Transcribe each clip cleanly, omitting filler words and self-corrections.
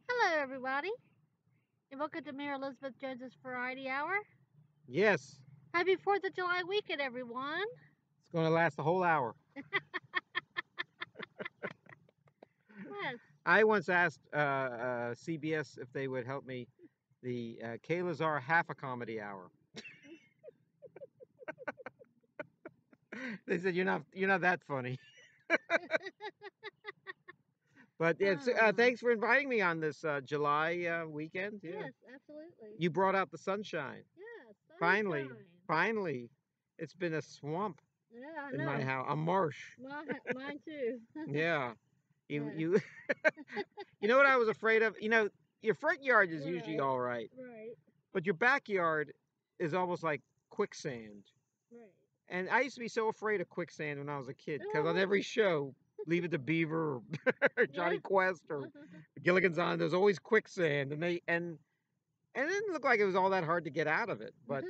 Hello, everybody, and welcome to Mary Elizabeth Jones's Variety Hour. Yes, Happy 4th of July weekend, everyone. it's going to last the whole hour. Yes. I once asked CBS if they would help me the Kaye Lazar half a comedy hour. They said you're not that funny. But it's, thanks for inviting me on this July weekend. Yeah. Yes, absolutely. You brought out the sunshine. Yes, Finally, sunshine. finally, it's been a swamp Yeah, I in my know. house, a marsh. Mine too. Yeah, you Yeah. you you know what I was afraid of? Your front yard is usually Right. all right, Right. but your backyard is almost like quicksand. Right. And I used to be so afraid of quicksand when I was a kid because on Uh-huh. every show, Leave It to Beaver or Yeah. Johnny Quest or Gilligan's Island, there's always quicksand, and it didn't look like it was all that hard to get out of it, but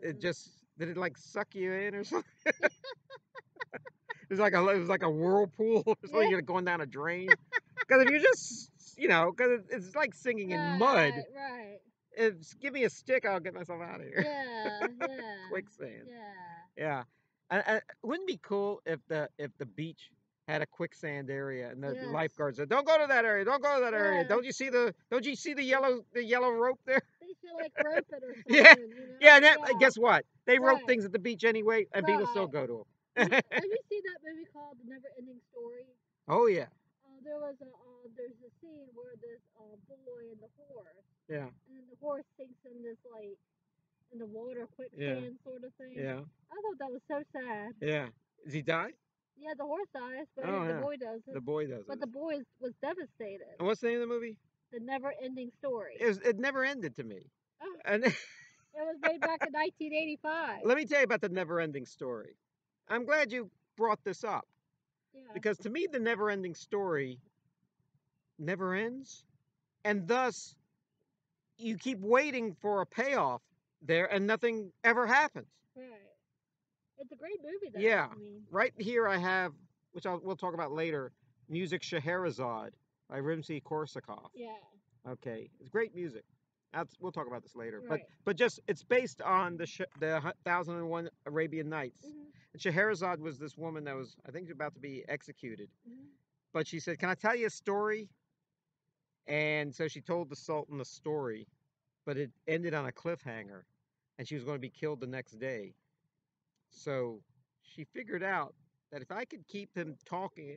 it just did it like suck you in or something? It was like a whirlpool or something. Yeah. You're going down a drain. Because if you just because it's like singing in mud. Right. Right. If give me a stick, I'll get myself out of here. Yeah. Yeah. Quicksand. Yeah. Yeah. And wouldn't it be cool if the beach had a quicksand area and the Yes. lifeguards said, "Don't go to that area. Don't go to that area. Yeah. Don't you see the yellow rope there?" They should like rope it or Yeah. something, you know? Yeah. And Yeah. guess what? They rope Right. things at the beach anyway, and people still Right. go to Have them. you seen that movie called The Never Ending Story? Oh yeah. There's a scene where this boy and the horse, Yeah. and the horse sinks in this like in the water Yeah. quicksand sort of thing. Yeah. I thought that was so sad. Yeah. Does he die? Yeah, the horse dies, but Oh the yeah. boy The doesn't. boy does But it. the boy was devastated. And what's the name of the movie? The Never Ending Story. It never ended to me. Oh, And it was made back in 1985. let me tell you about the never ending story. I'm glad you brought this up Yeah. because to me, the never ending story never ends. And thus, you keep waiting for a payoff there and nothing ever happens. Right. It's a great movie, though. Yeah. I mean, Right here, I have, which we'll talk about later, music Scheherazade by Rimsky-Korsakov. yeah. Okay. It's great music. We'll talk about this later. Right. But just it's based on the 1001 Arabian Nights. Mhm. And Scheherazade was this woman that was, I think, about to be executed. Mhm. But she said, "Can I tell you a story?" And so she told the Sultan the story, but it ended on a cliffhanger, and she was going to be killed the next day. So she figured out that if I could keep him talking,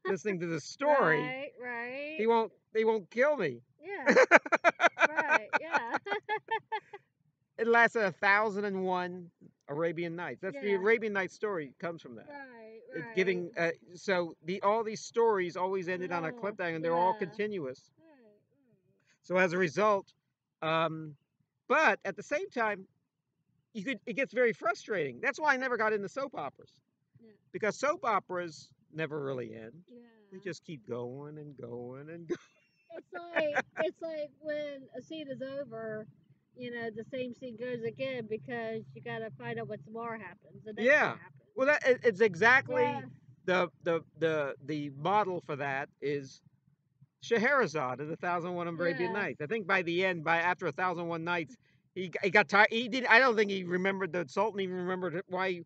listening to the story, Right. Right. they won't kill me. Yeah. Right. Yeah. It lasted 1001 Arabian Nights. That's the Yeah. Arabian Nights story comes from that. Right. It's Right. giving so all these stories always ended on a Oh, cliffhanger, and they're all yeah. continuous. Right. So as a result, um, but at the same time, it gets very frustrating. That's why I never got into soap operas Yeah. because soap operas never really end. Yeah. They just keep going and going and going. It's like when a scene is over, the same scene goes again because you gotta find out what tomorrow happens. The next Yeah. day happens. Well, it's exactly Yeah. the model for that is Scheherazade in the 1001 Arabian Yeah. Nights. I think by the end, after 1001 Nights, he got tired. He did. I don't think he remembered the Sultan even remembered why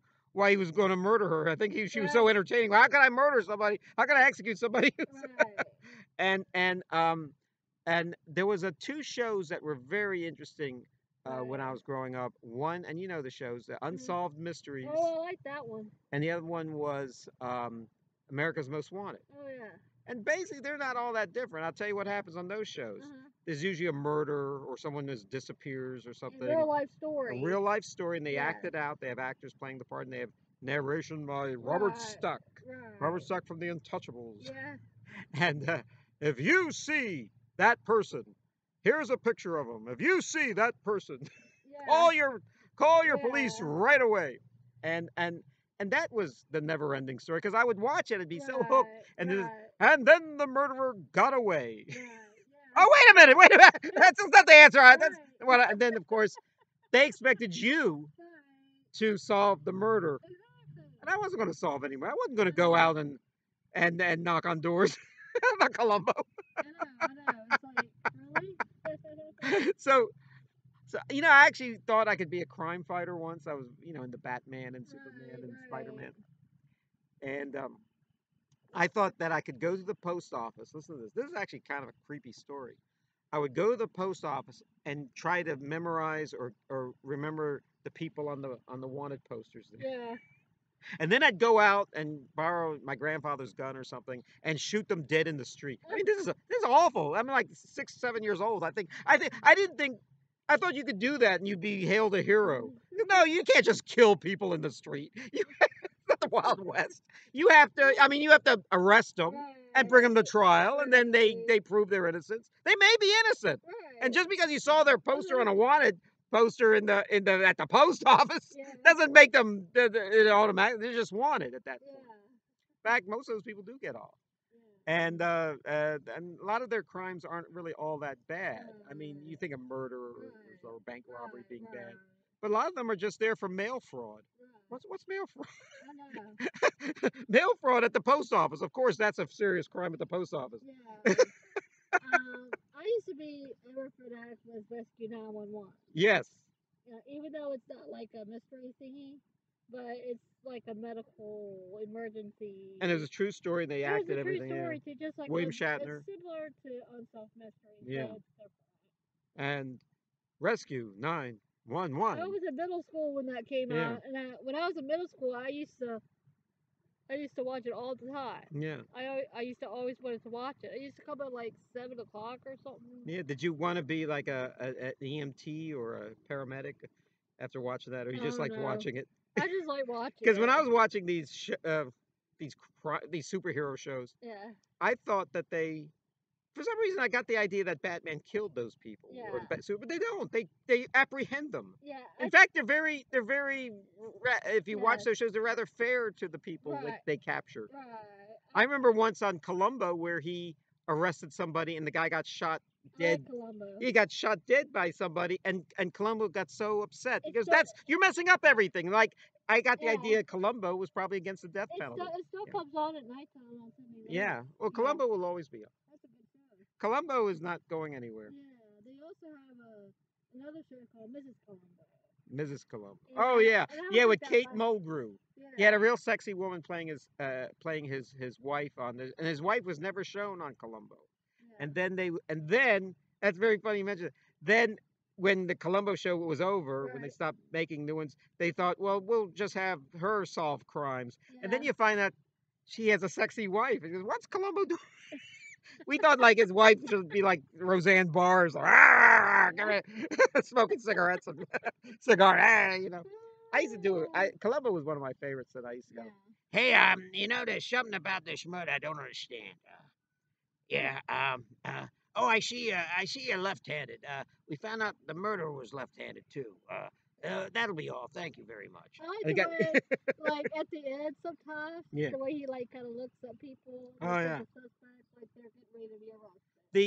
he was going to murder her. I think she was so Right. entertaining. Well, how can I murder somebody? How can I execute somebody? Right. and and um and there was two shows that were very interesting when I Right. was growing up. One, and you know the shows, the Mhm. Unsolved Mysteries, Oh, I like that one. and the other one was America's Most Wanted. Oh yeah. And basically, they're not all that different. I'll tell you what happens on those shows. Uh-huh. There's usually a murder or someone that disappears or A something. real life A story. real life story, and they Yeah. act it out. They have actors playing the part, and they have narration by Robert Right. Stuck. Right. Robert Stuck from The Untouchables. Yeah. And if you see that person, here's a picture of them. If you see that person, Yeah. call your police Yeah. right away. And that was the never-ending story because I would watch it and be so hooked. And then the murderer got away. Right. Oh, wait a minute. That's not the answer. That's Right. well. And then of course they expected you Right. to solve the murder, Exactly. and I wasn't going to solve anymore. I wasn't going to go out and knock on doors. About Columbo. I know. It's like, really? So, so I actually thought I could be a crime fighter once. I was, in the Batman and Superman and Spider Man, and I thought that I could go to the post office. Listen to this. This is actually kind of a creepy story. I would go to the post office and try to memorize or remember the people on the wanted posters there. Yeah. And then I'd go out and borrow my grandfather's gun or something and shoot them dead in the street. I mean, this is awful. I'm like 6, 7 years old. I didn't think I thought you could do that and you'd be hailed a hero. No, you can't just kill people in the street. It's not the Wild West. You have to arrest them and bring them to trial, and then they prove their innocence. They may be innocent, and just because you saw their poster on a wanted poster in the at the post office doesn't make them automatic. They're just wanted at that point. In fact, most of those people do get off, and a lot of their crimes aren't really all that bad. I mean, you think of murder or bank robbery being bad, but a lot of them are just there for mail fraud. What's mail fraud? Mail fraud at the post office. Of course, that's a serious crime at the post office. Yeah. I used to be ever for that with Rescue 911. Yes. Even though it's not like a mystery thingy, but it's like a medical emergency. And it was a true story. They acted everything. It's a true story too, just like William Shatner. It's similar to Unsolved Mysteries. Yeah. And Rescue 911. I was in middle school when that came out, and when I was in middle school, I used to watch it all the time. Yeah. I used to always wanted to watch it. It used to come at like 7 o'clock or something. Yeah. Did you want to be like an EMT or a paramedic after watching that, or you just liked watching it? I just like watching. Because when I was watching these superhero shows, I thought that for some reason, I got the idea that Batman killed those people. Yeah. But they don't. They apprehend them. Yeah. In fact, they're very. If you watch those shows, they're rather fair to the people that they capture. Right. I remember once on Columbo where he arrested somebody and the guy got shot dead. He got shot dead by somebody, and Columbo got so upset because you're messing up everything. Like I got the idea Columbo was probably against the death penalty. It still comes on at nighttime on Sunday night. Yeah. Well, Columbo will always be up. Columbo is not going anywhere. Yeah, they also have another show called Mrs. Columbo. Mrs. Columbo. Oh yeah, with Kate Mulgrew. Yeah. He had a real sexy woman playing his wife on this, and his wife was never shown on Columbo. Yeah. And then that's very funny you mentioned it. Then when the Columbo show was over, when they stopped making new ones, they thought, well, we'll just have her solve crimes. Yeah. And then you find out she has a sexy wife. And he goes, what's Columbo doing? We thought like his wife should be like Roseanne Barr's, smoking cigarettes and cigar. I used to do it. Columbo was one of my favorites that I used to go. Hey, there's something about this murder I don't understand. I see you're left-handed. We found out the murderer was left-handed too. That'll be all. Thank you very much. I like the way, like at the end sometimes, the way he like kind of looks at people. Oh yeah. The suspect, like they're getting ready to be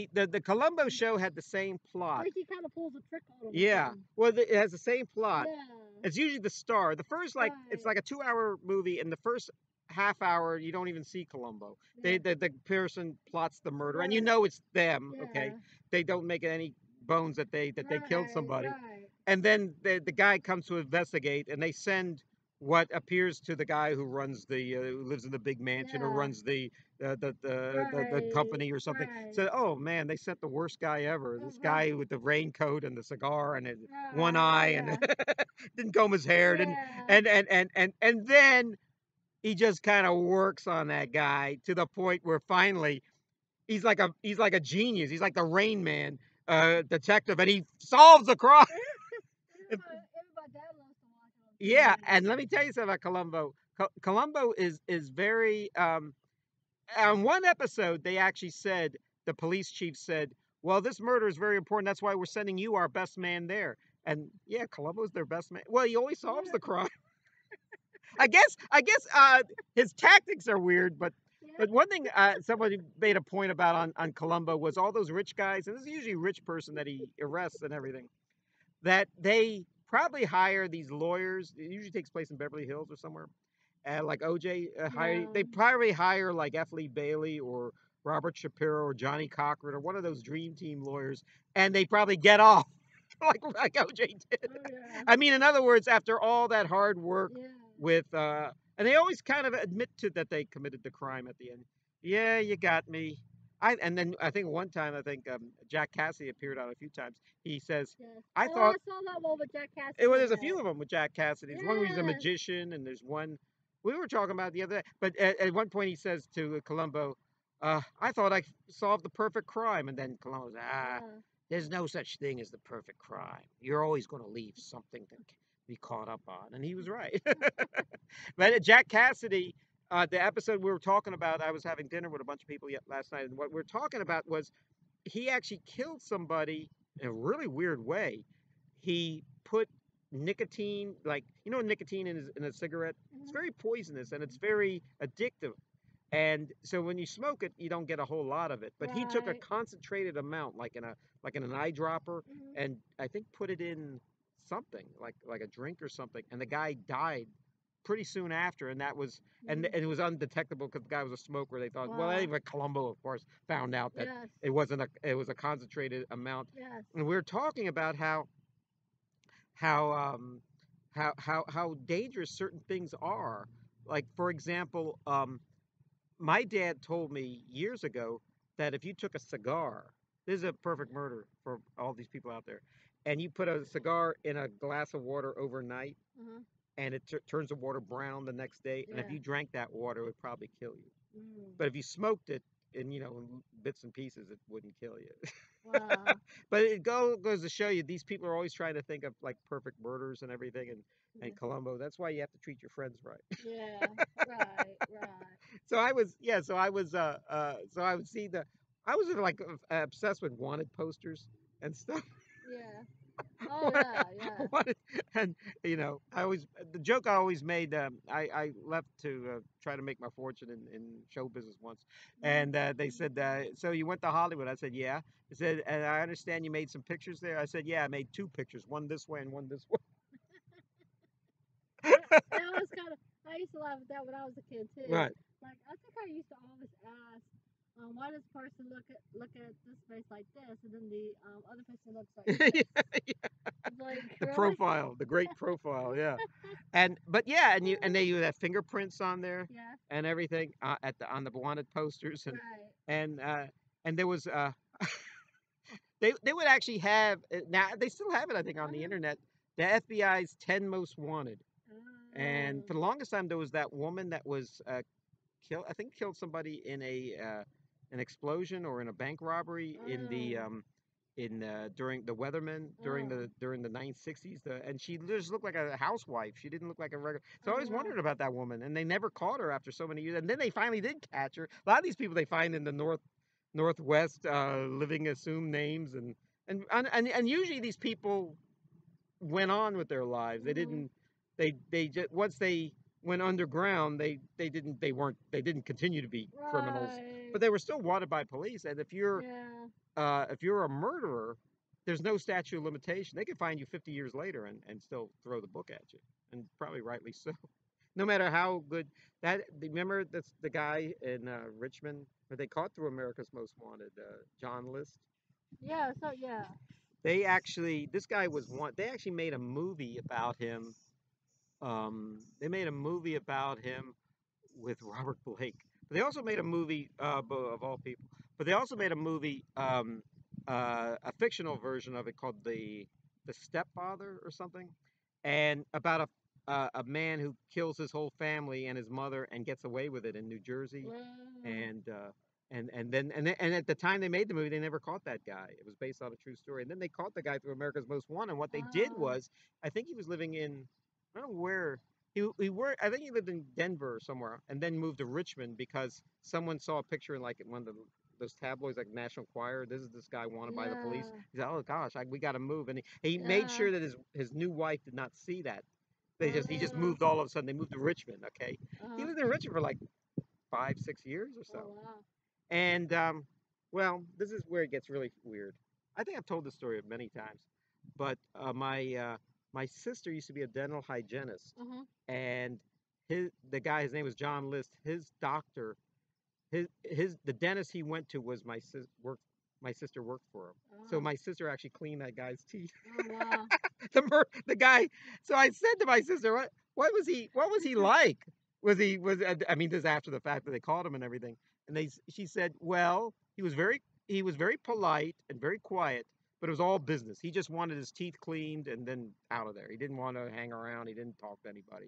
arrested. The Columbo show had the same plot. Like he kind of pulls a trick on them. Yeah. Well, it has the same plot. Yeah. It's usually the star. The first it's like a 2-hour movie, and the first half hour you don't even see Columbo. Yeah. The person plots the murder, and it's them. Yeah. Okay. They don't make any bones that they killed somebody. Right. And then the guy comes to investigate, and they send what appears to the guy who runs who lives in the big mansion or runs the company or something. So, oh man, they sent the worst guy ever. This guy with the raincoat and the cigar and one eye and didn't comb his hair, and then he just kind of works on that guy to the point where finally he's like a genius. He's like the Rain Man detective, and he solves the crime. Yeah, and let me tell you something about Columbo. Columbo is very. On one episode, they actually said the police chief said, "Well, this murder is very important. That's why we're sending you, our best man, there." And yeah, Columbo's their best man. Well, he always solves the crime. I guess his tactics are weird, but one thing somebody made a point about on Columbo was all those rich guys, and this is usually a rich person that he arrests and everything, that they probably hire these lawyers. It usually takes place in Beverly Hills or somewhere. Like OJ, they probably hire like F. Lee Bailey or Robert Shapiro or Johnny Cochran or one of those dream team lawyers, and they probably get off like OJ did. Oh yeah. I mean, in other words, after all that hard work Yeah. with, and they always kind of admit to that they committed the crime at the end. Yeah, you got me. And then I think one time, I think Jack Cassidy appeared on a few times. He says, Yes. I Oh, I thought, saw that one with Jack Cassidy well, in there's a few it. of them with Jack Cassidy. There's one where he's a Yes. magician, and there's one we were talking about the other day. But at one point, he says to Columbo, I thought I solved the perfect crime. And then Columbo says, Yeah. there's no such thing as the perfect crime. You're always going to leave something to be caught up on. And he was right. But Jack Cassidy, the episode we were talking about, I was having dinner with a bunch of people last night, and what we were talking about was he actually killed somebody in a really weird way. He put nicotine, like nicotine in a cigarette. It's Mhm. very poisonous and it's very addictive. And so when you smoke it, you don't get a whole lot of it. But he took a Right. concentrated amount, like in an eyedropper, Mhm. and I think put it in something like a drink or something. And the guy died pretty soon after, and that was Mhm. and it was undetectable because the guy was a smoker. They thought, well, Wow. anyway, Columbo, of course, found out that Yes. it was a concentrated amount. Yes. And we were talking about how how dangerous certain things are. Like for example, my dad told me years ago that if you took a cigar, this is a perfect murder for all these people out there, and you put a cigar in a glass of water overnight, Uh-huh. and it turns the water brown the next day, and if Yeah. you drank that water, it would probably kill you. Mm. But if you smoked it in in bits and pieces, it wouldn't kill you. Wow. But goes to show you these people are always trying to think of like perfect murders and everything, Yeah. and Columbo. That's why you have to treat your friends right. Yeah. Right. Right. So I was yeah, so I would see the I was like obsessed with wanted posters and stuff. Yeah. Oh yeah. Yeah. Wanted, and I always the joke I always made. I left to try to make my fortune in show business once, Mhm. and they said, "So you went to Hollywood?" I said, "Yeah." They said, "And I understand you made some pictures there." I said, "Yeah, I made two pictures, one this way and one this That was kind of. I used to laugh at that when I was a kid too. way." Like I think I used to always ask, why does person look at this face like this, and then the other person looks like Right. this? It's like The really? profile, the great profile, yeah. And but yeah, and they would have fingerprints on there Yeah. and everything at the on the wanted posters Right. and uh and there was they would actually have now they still have it I think on the Uh-huh. internet the FBI's 10 most wanted. And Oh. for the longest time there was that woman that was killed I think killed somebody in a an explosion or in a bank robbery in the Oh. in during the Weathermen Oh. during the 1960s. And she just looked like a housewife. She didn't look like a regular. So I Oh always wow. wondered about that woman, and they never caught her after so many years. And then they finally did catch her. A lot of these people they find in the northwest living assumed names, and usually these people went on with their lives. They Mhm. didn't. They just once they went underground, they didn't continue to be criminals, Right. but they were still wanted by police. And Yeah. if you're a murderer, there's no statute of limitation. They could find you 50 years later and still throw the book at you, and probably rightly so. No matter how good that. Remember that's the guy in Richmond where they caught through America's Most Wanted, John List. Yeah. So yeah. They actually this guy was one. They actually made a movie about him. They made a movie about him with Robert Blake. But they also made a movie of all people. But they also made a movie, a fictional version of it called the Stepfather or something, and about a man who kills his whole family and his mother and gets away with it in New Jersey, Wow. and and at the time they made the movie, they never caught that guy. It was based on a true story, and then they caught the guy through America's Most Wanted. And what they did Oh. was, I think he was living in, I don't know where he worked. I think he lived in Denver or somewhere, and then moved to Richmond because someone saw a picture in like one of those tabloids, like National Enquirer. This guy wanted by the police. Yeah. He said, "Oh gosh, we got to move," and he made Yeah. sure that his new wife did not see that. He just Uh. moved all of a sudden. They moved to Richmond. Okay, he Uh. lived in Richmond for like 5 6 years or so, Oh wow. and well, this is where it gets really weird. I think I've told this story many times, but my sister used to be a dental hygienist, Uh huh. and the guy, his name was John List. His doctor, the dentist he went to was my sister worked for him. So Oh, my sister actually cleaned that guy's teeth. oh wow. The guy. So I said to my sister, what was he like? I mean, this is after the fact that they called him and everything. And she said, well, he was very polite and very quiet, but it was all business. He just wanted his teeth cleaned and then out of there. He didn't want to hang around. He didn't talk to anybody.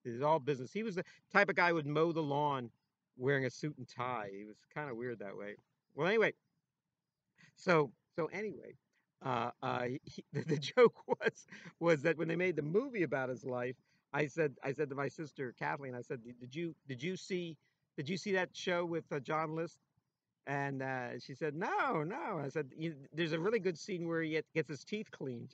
It was all business. He was the type of guy who would mow the lawn wearing a suit and tie. He was kind of weird that way. Well, anyway, so anyway, the joke was that when they made the movie about his life, I said to my sister Kathleen, I said, did you see that show with John List? And she said, no, no. I said, there's a really good scene where he gets his teeth cleaned.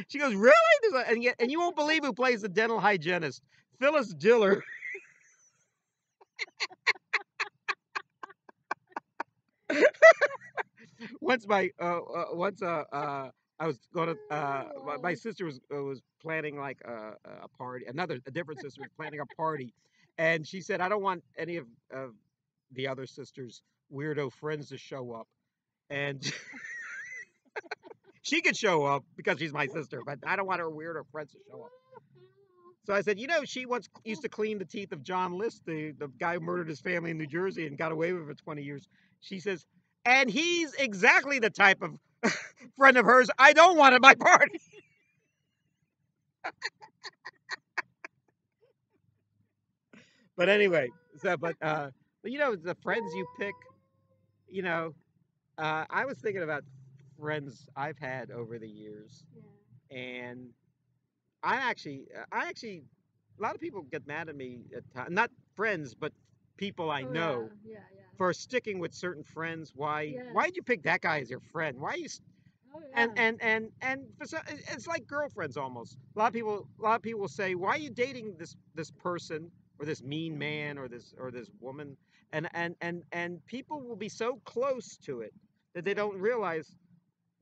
She goes, really? And you won't believe who plays the dental hygienist, Phyllis Diller. Once I was going to my Oh, sister was planning like a party. A different sister was planning a party, and she said, I don't want any of the other sisters' weirdo friends to show up, and she could show up because she's my sister, but I don't want her weirdo friends to show up. So I said, she once used to clean the teeth of John List, the guy who murdered his family in New Jersey and got away with it for 20 years. She says, and he's exactly the type of friend of hers I don't want at my party. But anyway, the friends you pick, you know, I was thinking about friends I've had over the years, yeah. and I actually, a lot of people get mad at me at times, not friends, but people I Oh yeah, know yeah, yeah. for sticking with certain friends. Why Yes. why'd you pick that guy as your friend? Why you Oh and yeah. and for some, it's like girlfriends almost. A lot of people will say, why are you dating this person or this mean man or this woman? And people will be so close to it that they don't realize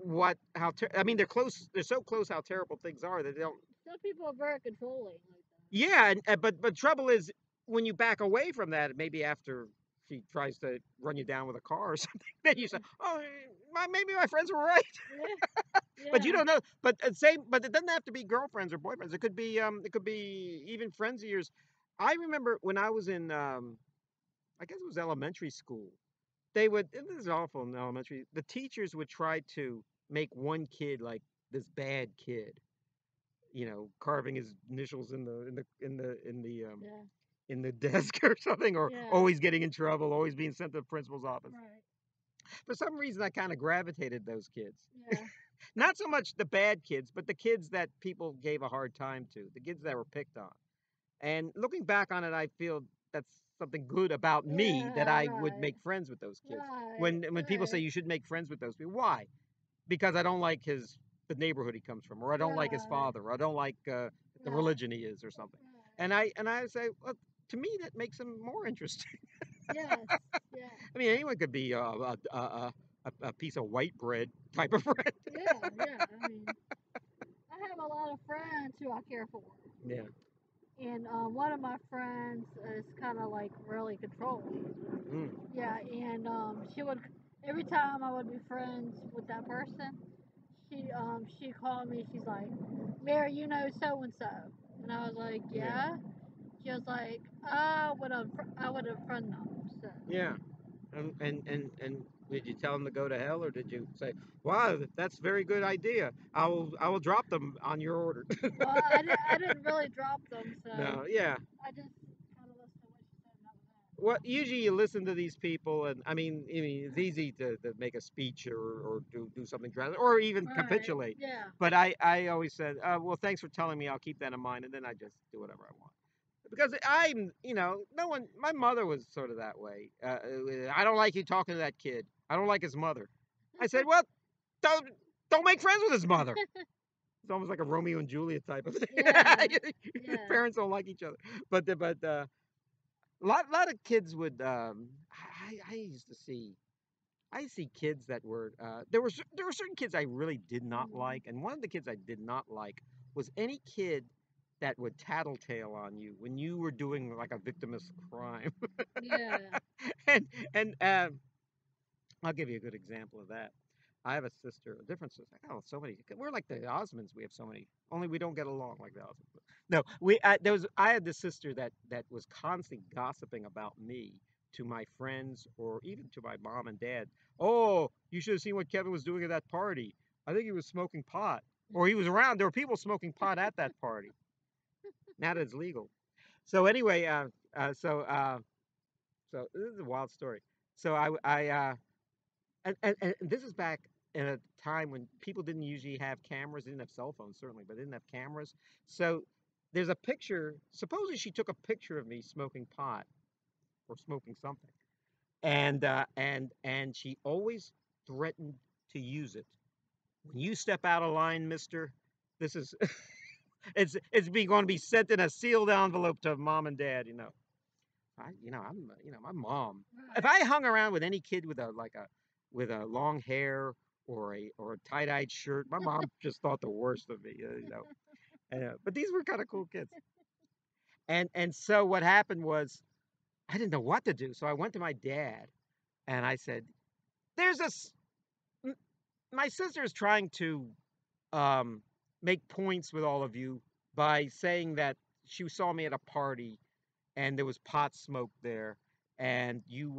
I mean, they're so close how terrible things are that they don't. Some people are very controlling like Yeah, but trouble is when you back away from that, maybe after she tries to run you down with a car or something, then you say, that. "Oh, maybe my friends were right." Yeah, But you yeah, don't know. But it doesn't have to be girlfriends or boyfriends. It could be even friends of yours. I remember when I was in I guess it was elementary school. This is awful in elementary. The teachers would try to make one kid like this bad kid, carving his initials yeah, in the desk or something, or yeah. always getting in trouble, always being sent to the principal's office. Right. For some reason, I kind of gravitated those kids. Yeah. Not so much the bad kids, but the kids that people gave a hard time to, the kids that were picked on. And looking back on it, I feel that's something good about me that Yeah. I would Right. make friends with those kids. Right. When people say Right. you should make friends with those people, why? Because I don't like the neighborhood he comes from, or I don't like his Right. father, or I don't like the Right. religion he is, or something. Right. And I say, well, to me that makes him more interesting. Yes. Yeah. I mean, anyone could be a piece of white bread type of friend. Yeah. Yeah. I mean, I have a lot of friends who I care for, Yeah. and one of my friends is kind of like really controlling. Mm. Yeah, and she would every time I would be friends with that person, she called me. She's like, Mary, you know so and so, and I was like, Yeah. yeah. She was like, I would unfriend them. So Yeah. And did you tell him to go to hell, or did you say, "Wow, that's a very good idea. I will drop them on your order." well, I didn't really drop them, so No, yeah. I just kind of listened to what she said, and that was Well, usually you listen to these people, and I mean, it's easy to make a speech or do something drastic, or even it. Right? capitulate. Yeah. But I always said, well, thanks for telling me. I'll keep that in mind, and then I just do whatever I want. Because no one. My mother was sort of that way. I don't like you talking to that kid. I don't like his mother. I said, well, don't don't make friends with his mother. It's almost like a Romeo and Juliet type of thing. Yeah. Yeah. Parents don't like each other, but a lot of kids would. I used to see. I see kids that were there were certain kids I really did not Mhm. like, and one of the kids I did not like was any kid that would tattletale on you when you were doing like a victimless crime. Yeah. and and I'll give you a good example of that. I have a sister, a different sister. Oh, so many. We're like the Osmonds. We have so many. Only we don't get along like the Osmonds. No, there was. I had this sister that was constantly gossiping about me to my friends or even to my mom and dad. Oh, you should have seen what Kevin was doing at that party. I think he was smoking pot, or he was around. There were people smoking pot at that party. Now that it's legal. So anyway, uh, so uh, so this is a wild story. So and this is back in a time when people didn't usually have cameras. They didn't have cell phones, certainly, but they didn't have cameras. So there's a picture. Supposedly, she took a picture of me smoking pot or smoking something, and she always threatened to use it. When you step out of line, Mister, this is going to be sent in a sealed envelope to mom and dad. My mom. If Right. I hung around with any kid with a long hair or a tie-dyed shirt, my mom just thought the worst of me. But these were kind of cool kids. And so what happened was I didn't know what to do. So I went to my dad and I said, "There's this. My sister's trying to um, make points with all of you by saying that she saw me at a party and there was pot smoke there, and you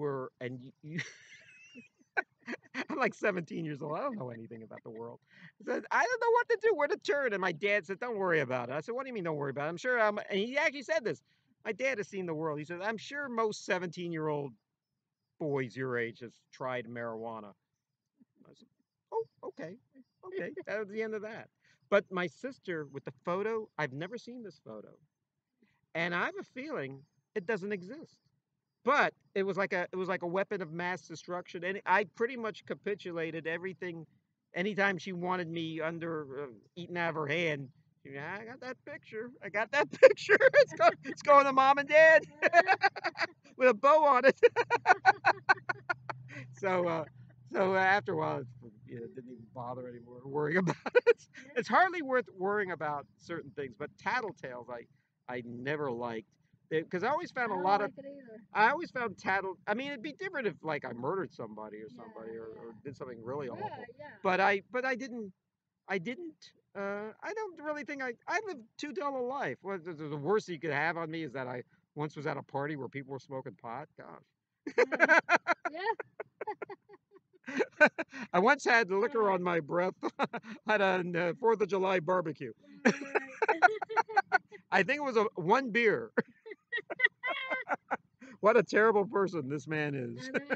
I'm like 17 years old. I don't know anything about the world. I said, I don't know what to do, where to turn. And my dad said, don't worry about it. I said, what do you mean, don't worry about it? I'm sure, and he actually said this. My dad has seen the world. He said, I'm sure most 17-year-old boys your age has tried marijuana. I said, oh, okay. Okay. That was the end of that. But my sister, with the photo, I've never seen this photo. And I have a feeling it doesn't exist. But it was like a weapon of mass destruction, and I pretty much capitulated everything. Anytime she wanted me eating out of her hand, I got that picture. I got that picture. It's going to mom and dad with a bow on it. So after a while, it didn't even bother anymore worrying about it. It's hardly worth worrying about certain things, but tattletales I never liked because I always found I a don't lot of like it either. I always found tattle. I mean, it'd be different if like I murdered somebody or Yeah, somebody or yeah. did something really awful. Right, yeah. But I didn't. I didn't. I don't really think I lived too dull a life. What the worst you could have on me is that I once was at a party where people were smoking pot. Uh, Gosh. yeah. I once had liquor Right. on my breath at a 4th of July barbecue. Right. I think it was one beer. What a terrible person this man is. I know,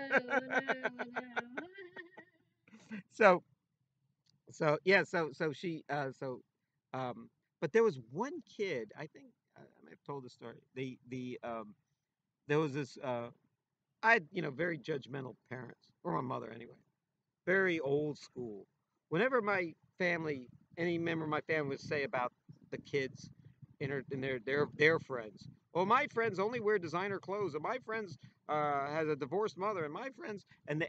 I know, I know. So yeah, so she but there was one kid, I think I may have told the story. There was this I had, very judgmental parents, or my mother anyway. Very old school. Whenever my family, any member of my family would say about the kids in their friends, well, my friends only wear designer clothes, and my friends has a divorced mother, and my friends and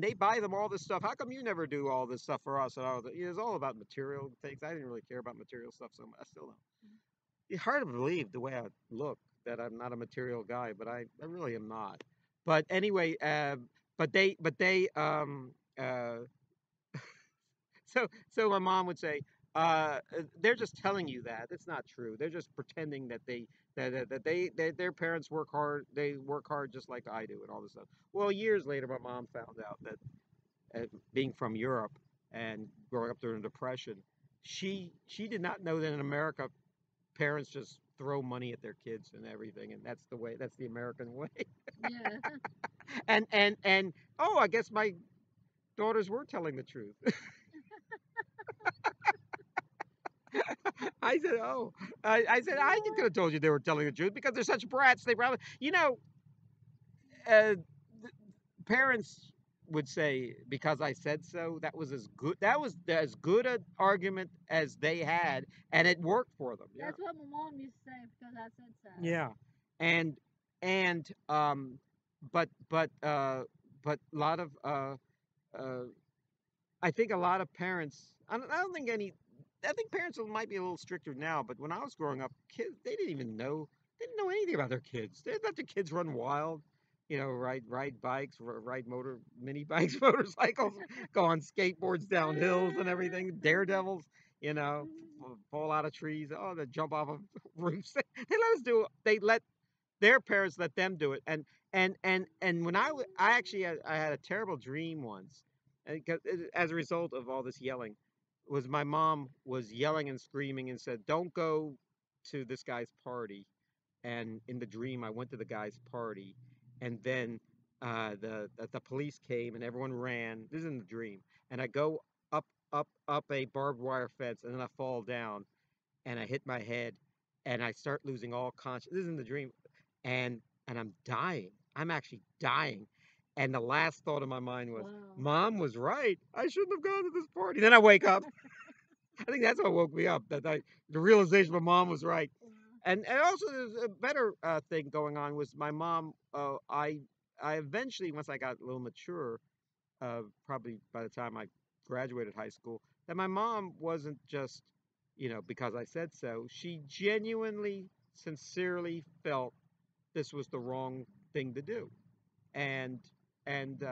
they buy them all this stuff. How come you never do all this stuff for us? And all the, it's all about material things. I didn't really care about material stuff so much. I still don't. It's hard to believe the way I look that I'm not a material guy, but I really am not. But anyway, but they so my mom would say, they're just telling you that. It's not true. They're just pretending that their parents work hard. They work hard just like I do, and all this stuff. Well, years later, my mom found out that being from Europe and growing up during the Depression, she did not know that in America, parents just throw money at their kids and everything, and that's the way. That's the American way. Yeah. And oh, I guess my daughters were telling the truth. I said, "Oh," I said, "I could have told you they were telling the truth because they're such brats. They probably, uh, parents would say because I said so. That was as good. That was as good an argument as they had, and it worked for them. Yeah, That's what my mom used to say because I said so. yeah, and and but a lot of uh, I think a lot of parents. I don't think any. I think parents might be a little stricter now, but when I was growing up, kids they didn't know anything about their kids. They let their kids run wild, ride bikes, ride mini bikes, motorcycles, go on skateboards down hills and everything. Daredevils, fall out of trees. Oh, they jump off of roofs. They let us do. They let their parents let them do it. And when I actually I had a terrible dream once, and as a result of all this yelling, was my mom was yelling and screaming and said, "Don't go to this guy's party." And in the dream, I went to the guy's party, and then the police came and everyone ran. This is in the dream, and I go up a barbed wire fence, and then I fall down, and I hit my head, and I start losing all conscious. This is in the dream, and I'm dying. I'm actually dying. And the last thought of my mind was, Wow. "Mom was right. I shouldn't have gone to this party." Then I wake up. I think that's what woke me up. The realization my mom was right. Wow. And also there's a better thing going on was my mom. I eventually, once I got a little mature, probably by the time I graduated high school, that my mom wasn't just, because I said so. She genuinely, sincerely felt this was the wrong thing to do, and and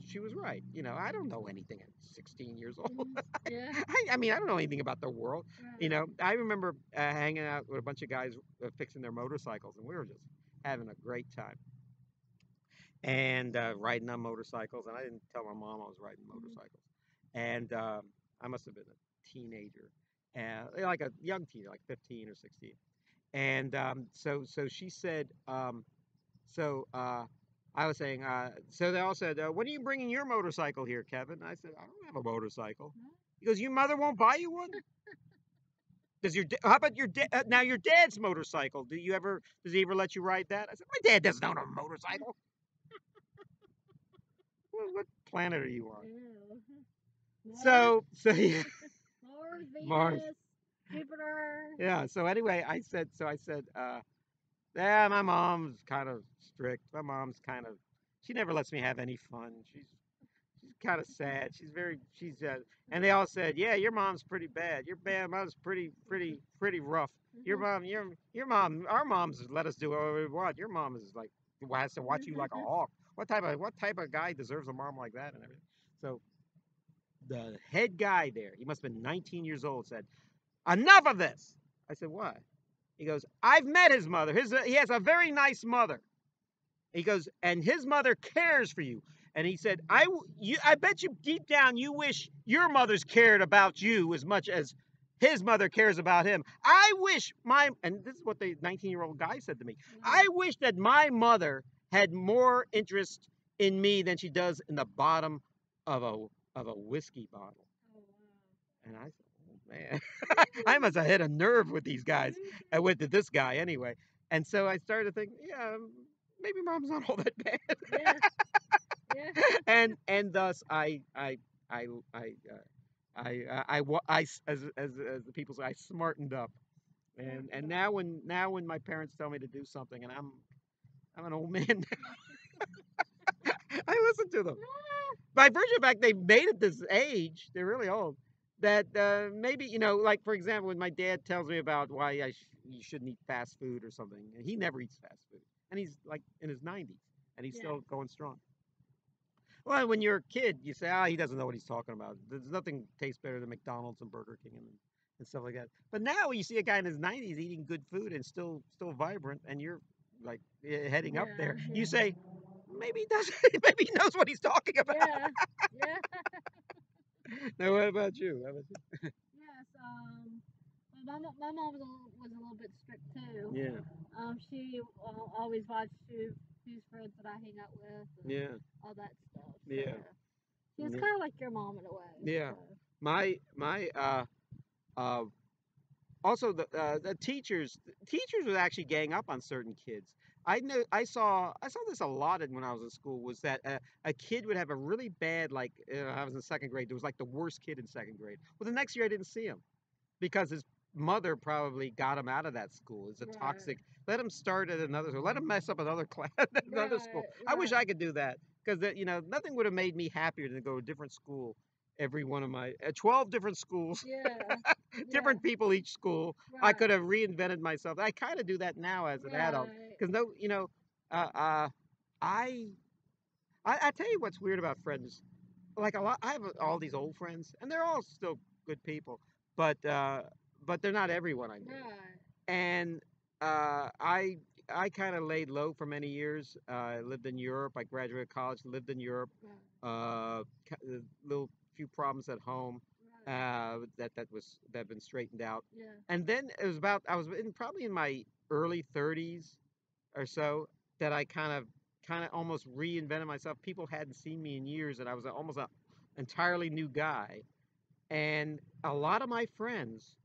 she was right. I don't know anything at 16 years old. Yeah. I mean, I don't know anything about the world. Right. I remember hanging out with a bunch of guys fixing their motorcycles, and we were just having a great time and riding on motorcycles. And I didn't tell my mom I was riding motorcycles. And I must have been a teenager, like a young teenager, like 15 or 16. And so she said, so I was saying, so they all said, when are you bringing your motorcycle here, Kevin? I said, I don't have a motorcycle. He goes, your mother won't buy you one? How about your dad? Now your dad's motorcycle. Does he ever let you ride that? I said, my dad doesn't own a motorcycle. What planet are you on? Ew. So yeah, Mars, Venus, Mars. Jupiter. Yeah. So anyway, I said, yeah, my mom's kind of strict. My mom's she never lets me have any fun. She's kind of sad. And they all said, yeah, your mom's pretty bad. Mom's pretty rough. Your mom, our moms let us do whatever we want. Your mom is like, has to watch you like a hawk. What type of guy deserves a mom like that and everything? So the head guy there, he must have been 19 years old, said, enough of this. I said, what? He goes, I've met his mother. He has a very nice mother. He goes, and his mother cares for you. And he said, I bet you deep down you wish your mother's cared about you as much as his mother cares about him. And this is what the 19-year-old guy said to me. I wish that my mother had more interest in me than she does in the bottom of a whiskey bottle. And I said, oh, man, I must have hit a nerve with these guys, and with this guy anyway. And so I started to think, yeah, maybe mom's not all that bad. Yeah. Yeah. And thus I as the people say, I smartened up. And now when my parents tell me to do something, and I'm an old man, I listen to them. By virtue of the fact they've made it this age, they're really old. That maybe like for example, when my dad tells me about why you shouldn't eat fast food or something, and he never eats fast food, and he's like in his 90s, and he's still going strong. Well, when you're a kid, you say, he doesn't know what he's talking about. There's nothing tastes better than McDonald's and Burger King and stuff like that. But now you see a guy in his 90s eating good food and still vibrant, and you're like heading up there. You say, maybe he does. Maybe he knows what he's talking about. Yeah. Yeah. Now, what about you? Yes. Well, my mom was a little bit strict too. Yeah. She always watched whose friends that I hang out with. And Yeah. all that stuff. So, Yeah. she was Yeah. kind of like your mom in a way. Yeah. So. My uh also the teachers would actually gang up on certain kids. I saw this a lot when I was in school, was that a kid would have a really bad, like I was in second grade, there was like the worst kid in second grade. Well, the next year I didn't see him because his mother probably got him out of that school. It's a toxic. Let him start at another school. Let him mess up another class, another school. I wish I could do that, because nothing would have made me happier than to go to a different school every one of my 12 different schools. Yeah. different people each school. I Right. could have reinvented myself. I kind of do that now as an adult Right. because no, uh, uh, I, I tell you what's weird about friends. Like a lot, I have all these old friends, and they're all still good people, but uh, but they're not everyone I knew. Right. And uh, I I kind of laid low for many years. I lived in Europe. I graduated college, lived in Europe. Right. Little few problems at home Right. that have been straightened out. Yeah. And then it was about I was probably in my early 30s or so that I kind of almost reinvented myself. People hadn't seen me in years, and I was almost an entirely new guy. And a lot of my friends,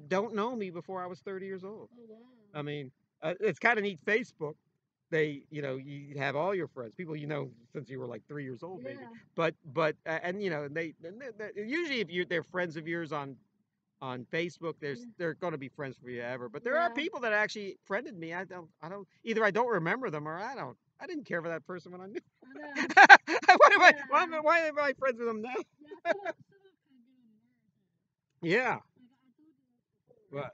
don't know me before I was 30 years old. Oh wow. I mean, it's kind of neat. Facebook, you have all your friends, people since you were like 3 years old, maybe. Yeah. And usually if they're friends of yours on Facebook, Yeah. they're going to be friends for you ever. But there are Yeah. people that actually friended me. I don't either. I don't remember them or I didn't care for that person when I knew. I know. Why am I friends with them now? Yeah. Some of can get on the nerves. Yeah. Like I told you this before, What? right?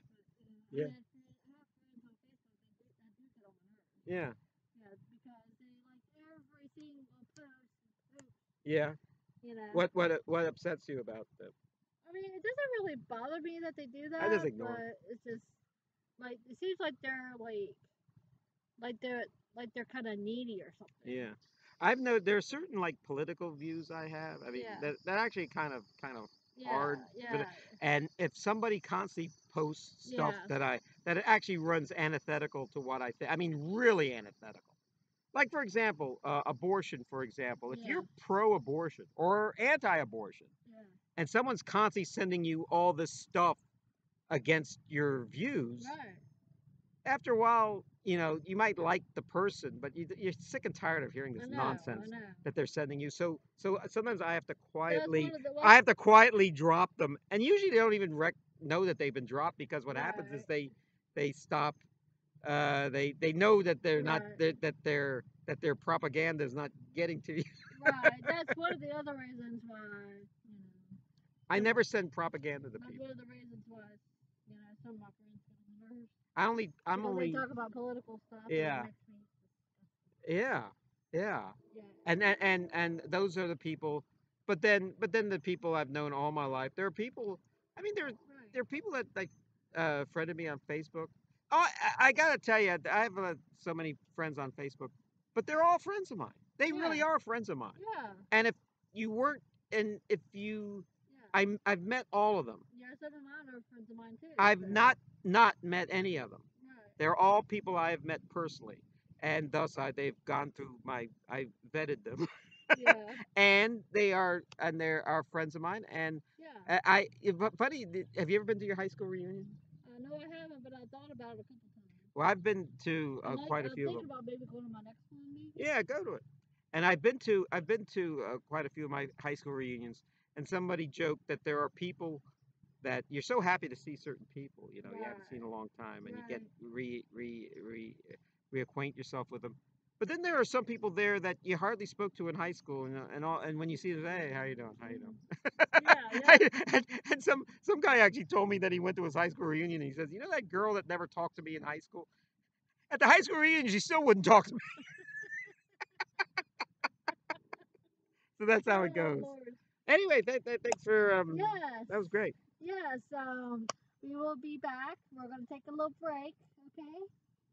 But Yeah. I have friends on Facebook that do get on my nerves. Yeah. Yeah, because they like every single post is poop. Yeah. You know. What upsets you about them? I mean, it doesn't really bother me that they do I just that, ignore them. but it's just like it seems like they're like they're they're kind of needy or something. Yeah. I've know there are certain like political views I have. I mean Yeah. that actually kind of Yeah. hard for Yeah. the, and if somebody constantly posts stuff Yeah. that it actually runs antithetical to what I think. I mean really antithetical. Like for example, abortion. For example, if Yeah. you're pro-abortion or anti-abortion, Yeah. and someone's constantly sending you all this stuff against your views, Right. after a while, you might like the person, but you're sick and tired of hearing I this know. I nonsense know. that they're sending you. So sometimes That's one of the I have to quietly drop them, and usually they don't even know that they've been dropped because what happens is right. they stop. They know that they're not Right. that their propaganda is not getting to you. Right. That's one of the other reasons why I some never send propaganda to that's people. one of the reasons why some of my friends get on the nerves I'm because they only talk about political stuff and it yeah makes me yeah yeah. yeah. And those are the people, but then the people I've known all my life, there are people. I mean Right. there are people that like friended me on Facebook. Oh, I gotta tell you, I have so many friends on Facebook, but they're all friends of mine. They Yeah. really are friends of mine. Yeah. And if you weren't and if you Yeah. I've met all of them. Yeah. Some of mine are friends of mine too. I've So not met any of them. right. They're all people I have met personally, and thus they've gone through I vetted them, Yeah. and they're our friends of mine. And Yeah. but funny, have you ever been to your high school reunion? I know I haven't, but I thought about it a couple times. Well, I've been to quite a I'm few of thinking them. about maybe going to my next one maybe. Yeah, go to it. And I've been to quite a few of my high school reunions, and somebody joked that there are people that you're so happy to see certain people, you haven't seen in Right. a long time, and you get Right. reacquaint yourself with them. But then there are some people there that you hardly spoke to in high school, and when you see them, hey, how you doing? How you Yeah. doing? Yeah. And some guy actually told me that he went to his high school reunion, and he says, that girl that never talked to me in high school, at the high school reunion, she still wouldn't talk to me. So that's how it Oh goes. Lord. Anyway, thanks for Yes. that was great. Yes. We will be back. We're gonna take a little break. Okay.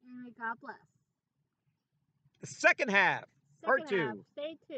And God bless. The second half, part Second half. two. Stay tuned.